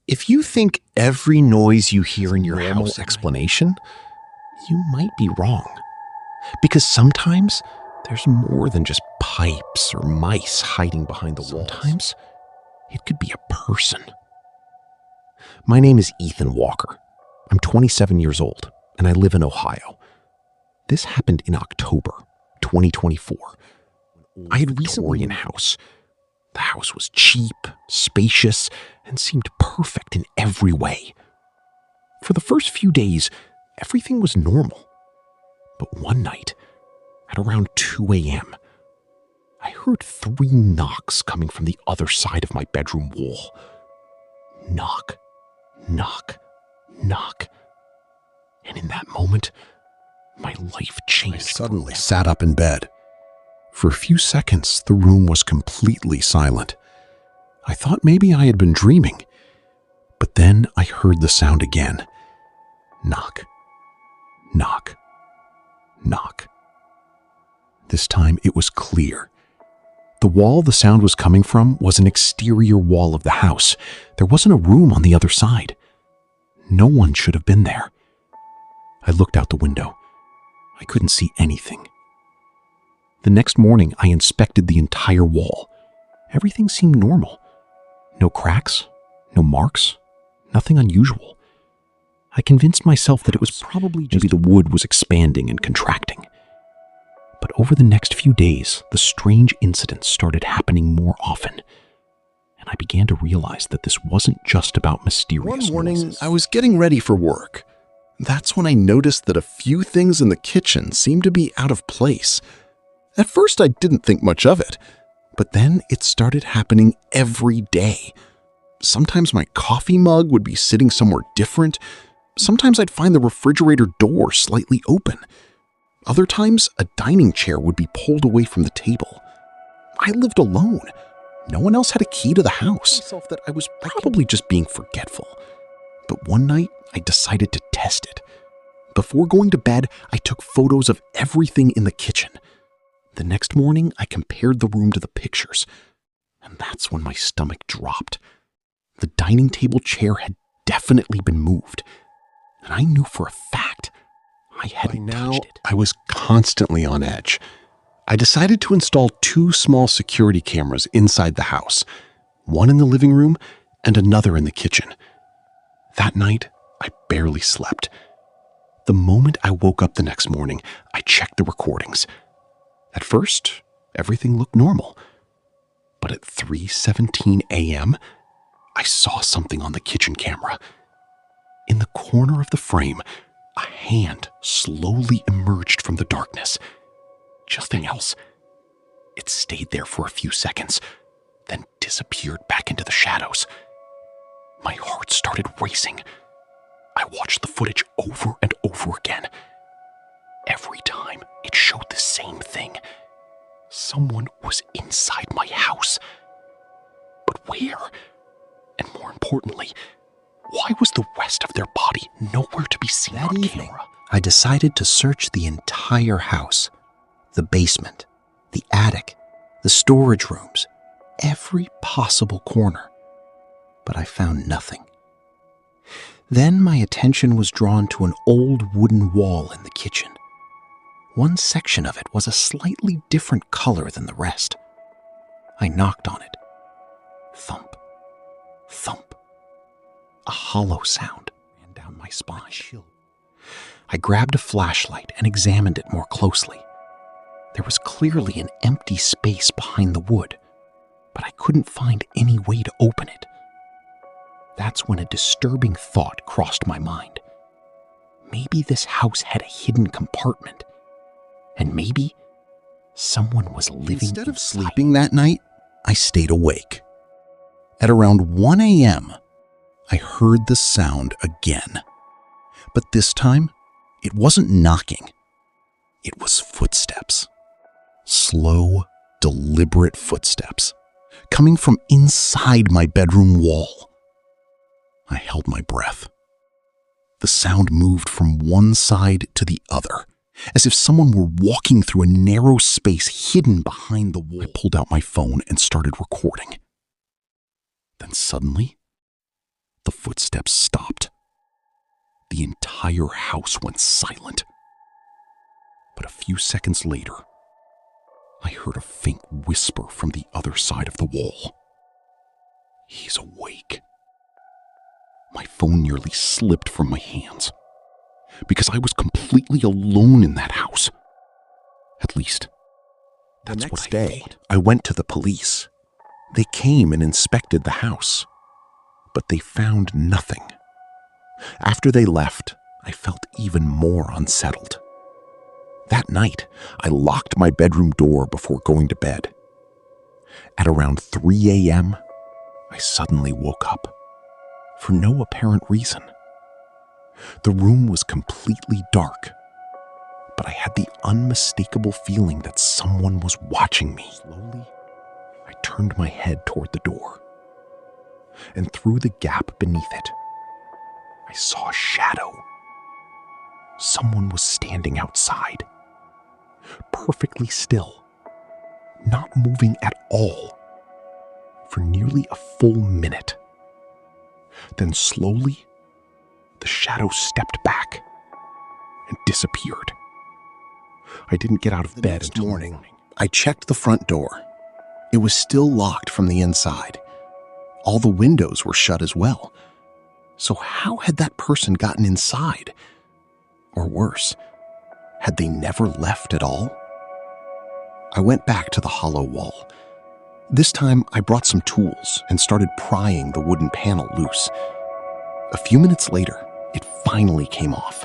If you think every noise you hear in your house explanation, you might be wrong. Because sometimes there's more than just pipes or mice hiding behind the walls. Sometimes it could be a person. My name is Ethan Walker. I'm 27 years old, and I live in Ohio. This happened in October 2024. I had recently moved in a house. The house was cheap, spacious, and seemed perfect in every way. For the first few days, everything was normal. But one night, at around 2 a.m., I heard 3 knocks coming from the other side of my bedroom wall. Knock, knock, knock. And in that moment, my life changed. I suddenly sat up in bed. For a few seconds, the room was completely silent. I thought maybe I had been dreaming. But then I heard the sound again. Knock, knock, knock. This time it was clear. The wall the sound was coming from was an exterior wall of the house. There wasn't a room on the other side. No one should have been there. I looked out the window. I couldn't see anything. The next morning, I inspected the entire wall. Everything seemed normal. No cracks, no marks, nothing unusual. I convinced myself that it was probably just maybe the wood was expanding and contracting. But over the next few days, the strange incidents started happening more often. And I began to realize that this wasn't just about mysterious noises. One morning, I was getting ready for work. That's when I noticed that a few things in the kitchen seemed to be out of place. At first, I didn't think much of it, but then it started happening every day. Sometimes my coffee mug would be sitting somewhere different. Sometimes I'd find the refrigerator door slightly open. Other times, a dining chair would be pulled away from the table. I lived alone. No one else had a key to the house. That I was probably just being forgetful. But one night, I decided to test it. Before going to bed, I took photos of everything in the kitchen. The next morning, I compared the room to the pictures, and that's when my stomach dropped. The dining table chair had definitely been moved, and I knew for a fact I hadn't touched it. I was constantly on edge. I decided to install 2 small security cameras inside the house, one in the living room and another in the kitchen. That night, I barely slept. The moment I woke up the next morning, I checked the recordings. At first, everything looked normal. But at 3:17 a.m., I saw something on the kitchen camera. In the corner of the frame, a hand slowly emerged from the darkness. Nothing else. It stayed there for a few seconds, then disappeared back into the shadows. My heart started racing. I watched the footage over and over again. Every time, it showed the same thing. Someone was inside my house. But where? And more importantly, why was the rest of their body nowhere to be seen on camera? I decided to search the entire house. The basement, the attic, the storage rooms, every possible corner. But I found nothing. Then my attention was drawn to an old wooden wall in the kitchen. One section of it was a slightly different color than the rest. I knocked on it. Thump, thump. A hollow sound ran down my spine. I grabbed a flashlight and examined it more closely. There was clearly an empty space behind the wood, but I couldn't find any way to open it. That's when a disturbing thought crossed my mind. Maybe this house had a hidden compartment. And maybe someone was living inside. Instead of sleeping that night, I stayed awake. At around 1 a.m., I heard the sound again. But this time, it wasn't knocking. It was footsteps. Slow, deliberate footsteps, coming from inside my bedroom wall. I held my breath. The sound moved from one side to the other, as if someone were walking through a narrow space hidden behind the wall. I pulled out my phone and started recording. Then suddenly, The footsteps stopped. The entire house went silent. But a few seconds later, I heard a faint whisper from the other side of the wall. "He's awake." My phone nearly slipped from my hands because I was completely alone in that house. At least, that's what I thought. I went to the police. They came and inspected the house, but they found nothing. After they left, I felt even more unsettled. That night, I locked my bedroom door before going to bed. At around 3 a.m., I suddenly woke up, for no apparent reason. The room was completely dark, but I had the unmistakable feeling that someone was watching me. Slowly, I turned my head toward the door, and through the gap beneath it, I saw a shadow. Someone was standing outside, perfectly still, not moving at all, for nearly a full minute. Then slowly, the shadow stepped back and disappeared. I didn't get out of bed until morning. I checked the front door. It was still locked from the inside. All the windows were shut as well. So how had that person gotten inside? Or worse, had they never left at all? I went back to the hollow wall. This time, I brought some tools and started prying the wooden panel loose. A few minutes later, it finally came off.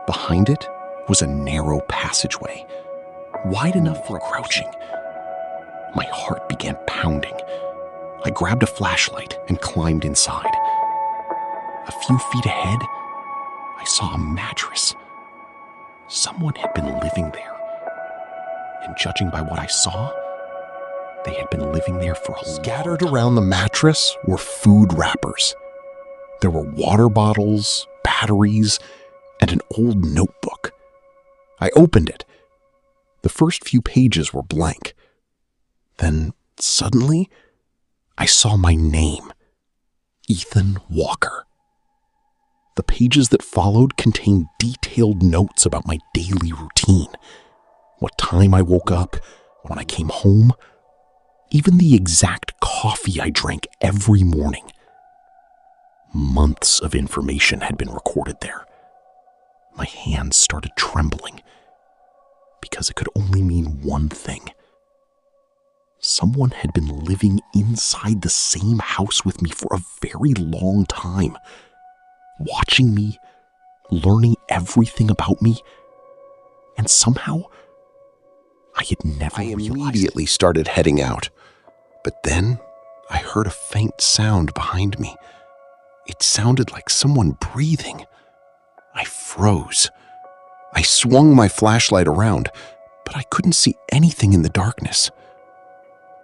Behind it was a narrow passageway, wide enough for crouching. My heart began pounding. I grabbed a flashlight and climbed inside. A few feet ahead, I saw a mattress. Someone had been living there. And judging by what I saw, they had been living there for a long time. Scattered around the mattress were food wrappers. There were water bottles, batteries, and an old notebook. I opened it. The first few pages were blank. Then, suddenly, I saw my name, Ethan Walker. The pages that followed contained detailed notes about my daily routine. What time I woke up, when I came home, even the exact coffee I drank every morning. Months of information had been recorded there. My hands started trembling because it could only mean one thing. Someone had been living inside the same house with me for a very long time, watching me, learning everything about me, and somehow I had never realized. I immediately started heading out, but then I heard a faint sound behind me. It sounded like someone breathing. I froze. I swung my flashlight around, but I couldn't see anything in the darkness.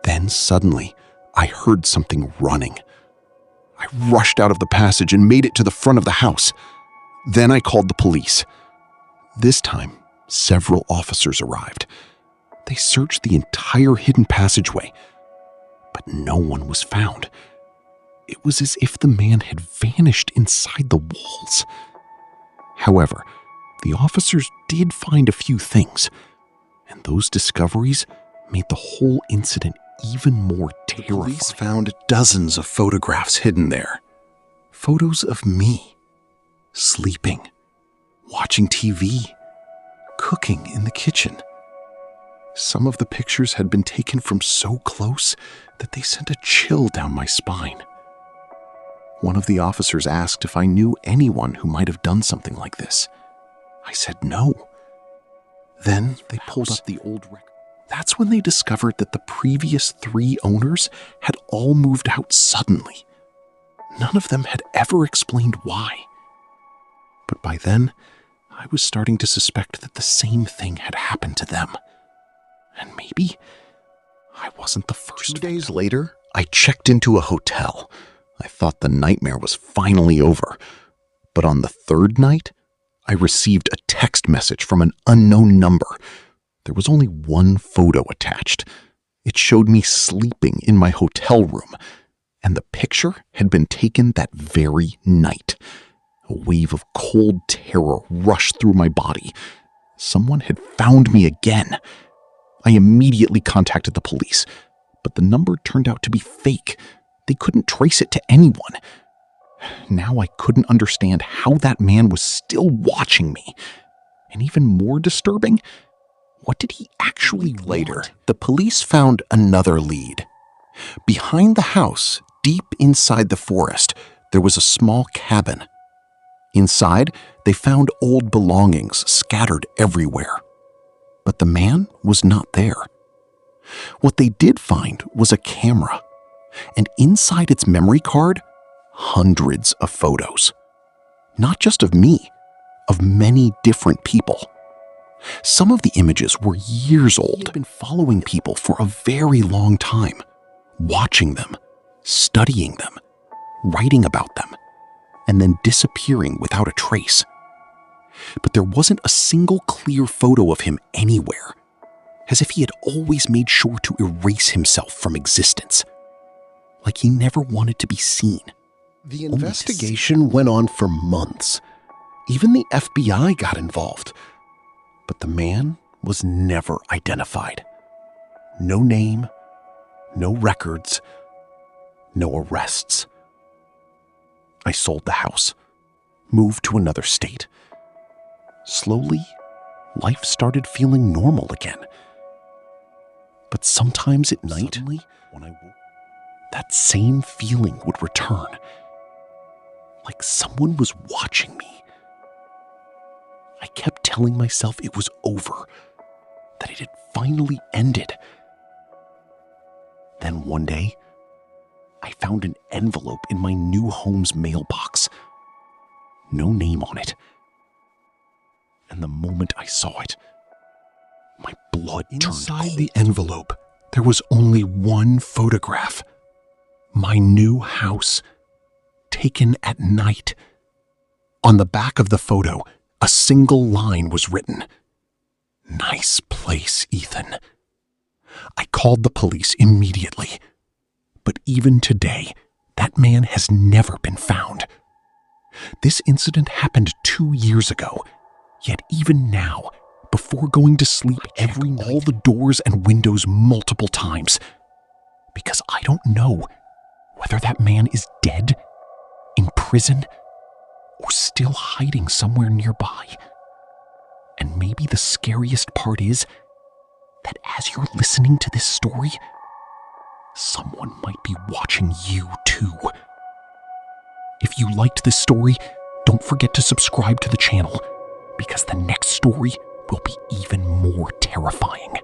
Then suddenly, I heard something running. I rushed out of the passage and made it to the front of the house. Then I called the police. This time, several officers arrived. They searched the entire hidden passageway, but no one was found. It was as if the man had vanished inside the walls. However, the officers did find a few things, and those discoveries made the whole incident even more terrifying. The police found dozens of photographs hidden there. Photos of me, sleeping, watching TV, cooking in the kitchen. Some of the pictures had been taken from so close that they sent a chill down my spine. One of the officers asked if I knew anyone who might have done something like this. I said no. Then they pulled up the old record. That's when they discovered that the previous 3 owners had all moved out suddenly. None of them had ever explained why. But by then, I was starting to suspect that the same thing had happened to them. And maybe I wasn't the first. 2 days later, I checked into a hotel. I thought the nightmare was finally over. But on the 3rd night, I received a text message from an unknown number. There was only one photo attached. It showed me sleeping in my hotel room, And the picture had been taken that very night. A wave of cold terror rushed through my body. Someone had found me again. I immediately contacted the police, but the number turned out to be fake. They couldn't trace it to anyone. Now I couldn't understand how that man was still watching me. And even more disturbing, what did he actually Later, the police found another lead. Behind the house, deep inside the forest, there was a small cabin. Inside, they found old belongings scattered everywhere. But the man was not there. What they did find was a camera, and inside its memory card, hundreds of photos. Not just of me, of many different people. Some of the images were years old. He'd been following people for a very long time, watching them, studying them, writing about them, and then disappearing without a trace. But there wasn't a single clear photo of him anywhere, as if he had always made sure to erase himself from existence, like he never wanted to be seen. The investigation went on for months. Even the FBI got involved. But the man was never identified. No name, no records, no arrests. I sold the house, moved to another state. Slowly, life started feeling normal again. But sometimes at night, when I woke, that same feeling would return. Like someone was watching me. I kept telling myself it was over, that it had finally ended. Then one day, I found an envelope in my new home's mailbox. No name on it. And the moment I saw it, my blood turned cold. Inside the envelope, there was only one photograph. My new house, taken at night. On the back of the photo, a single line was written. "Nice place, Ethan." I called the police immediately. But even today, that man has never been found. This incident happened 2 years ago, yet even now, before going to sleep, I check all the doors and windows multiple times, because I don't know whether that man is dead, in prison, or still hiding somewhere nearby. And maybe the scariest part is that as you're listening to this story, someone might be watching you too. If you liked this story, don't forget to subscribe to the channel, because the next story will be even more terrifying.